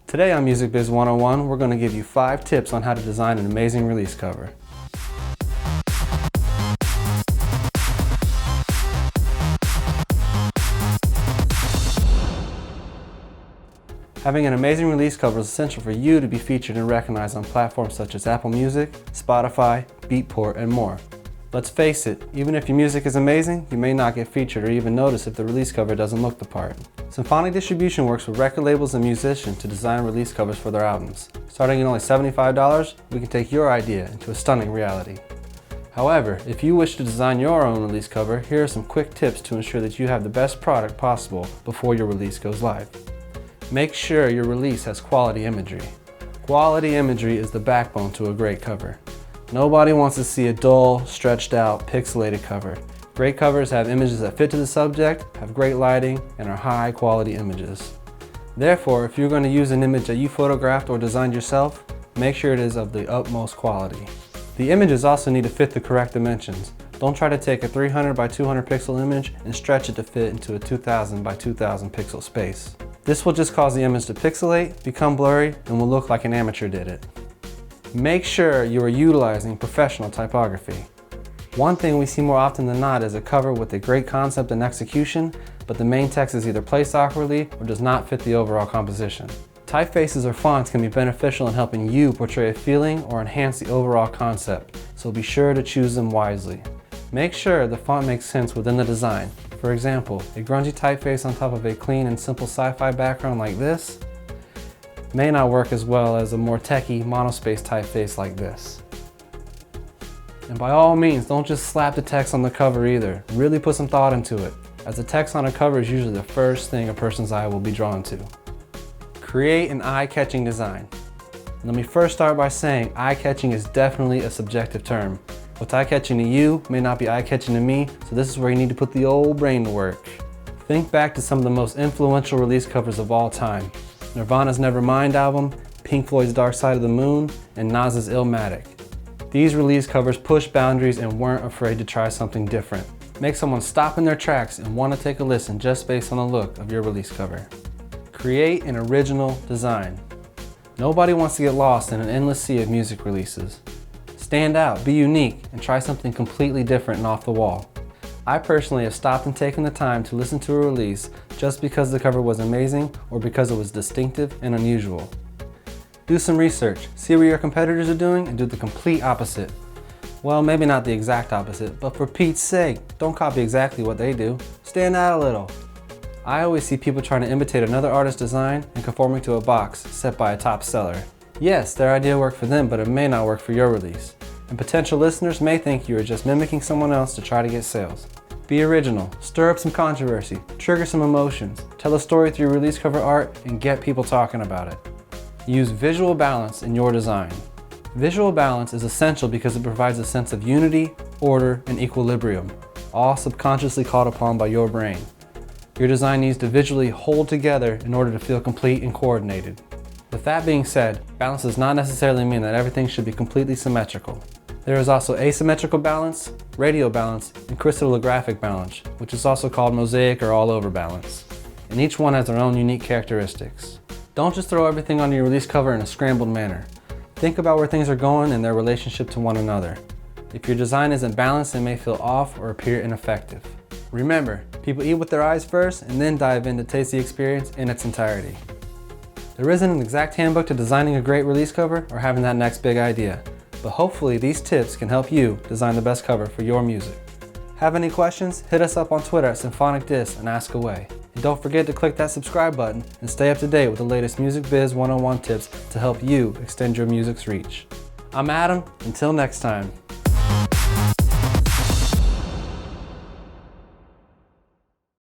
Today on Music Biz 101, we're going to give you 5 tips on how to design an amazing release cover. Having an amazing release cover is essential for you to be featured and recognized on platforms such as Apple Music, Spotify, Beatport, and more. Let's face it, even if your music is amazing, you may not get featured or even notice if the release cover doesn't look the part. Symphonic Distribution works with record labels and musicians to design release covers for their albums. Starting at only $75, we can take your idea into a stunning reality. However, if you wish to design your own release cover, here are some quick tips to ensure that you have the best product possible before your release goes live. Make sure your release has quality imagery. Quality imagery is the backbone to a great cover. Nobody wants to see a dull, stretched out, pixelated cover. Great covers have images that fit to the subject, have great lighting, and are high quality images. Therefore, if you're going to use an image that you photographed or designed yourself, make sure it is of the utmost quality. The images also need to fit the correct dimensions. Don't try to take a 300 by 200 pixel image and stretch it to fit into a 2000 by 2000 pixel space. This will just cause the image to pixelate, become blurry, and will look like an amateur did it. Make sure you are utilizing professional typography. One thing we see more often than not is a cover with a great concept and execution, but the main text is either placed awkwardly or does not fit the overall composition. Typefaces or fonts can be beneficial in helping you portray a feeling or enhance the overall concept, so be sure to choose them wisely. Make sure the font makes sense within the design. For example, a grungy typeface on top of a clean and simple sci-fi background like this may not work as well as a more techie monospace typeface like this. And by all means, don't just slap the text on the cover either. Really put some thought into it, as the text on a cover is usually the first thing a person's eye will be drawn to. Create an eye-catching design. Let me first start by saying eye-catching is definitely a subjective term. What's eye-catching to you may not be eye-catching to me, so this is where you need to put the old brain to work. Think back to some of the most influential release covers of all time. Nirvana's Nevermind album, Pink Floyd's Dark Side of the Moon, and Nas's Illmatic. These release covers pushed boundaries and weren't afraid to try something different. Make someone stop in their tracks and want to take a listen just based on the look of your release cover. Create an original design. Nobody wants to get lost in an endless sea of music releases. Stand out, be unique, and try something completely different and off the wall. I personally have stopped and taken the time to listen to a release just because the cover was amazing or because it was distinctive and unusual. Do some research, see what your competitors are doing, and do the complete opposite. Well, maybe not the exact opposite, but for Pete's sake, don't copy exactly what they do. Stand out a little. I always see people trying to imitate another artist's design and conforming to a box set by a top seller. Yes, their idea worked for them, but it may not work for your release. And potential listeners may think you are just mimicking someone else to try to get sales. Be original, stir up some controversy, trigger some emotions, tell a story through your release cover art, and get people talking about it. Use visual balance in your design. Visual balance is essential because it provides a sense of unity, order, and equilibrium, all subconsciously called upon by your brain. Your design needs to visually hold together in order to feel complete and coordinated. With that being said, balance does not necessarily mean that everything should be completely symmetrical. There is also asymmetrical balance, radial balance, and crystallographic balance, which is also called mosaic or all-over balance. And each one has their own unique characteristics. Don't just throw everything on your release cover in a scrambled manner. Think about where things are going and their relationship to one another. If your design isn't balanced, it may feel off or appear ineffective. Remember, people eat with their eyes first and then dive in to taste the experience in its entirety. There isn't an exact handbook to designing a great release cover or having that next big idea, but hopefully these tips can help you design the best cover for your music. Have any questions? Hit us up on Twitter at Symphonic Disc and ask away. And don't forget to click that subscribe button and stay up to date with the latest Music Biz 101 tips to help you extend your music's reach. I'm Adam, until next time.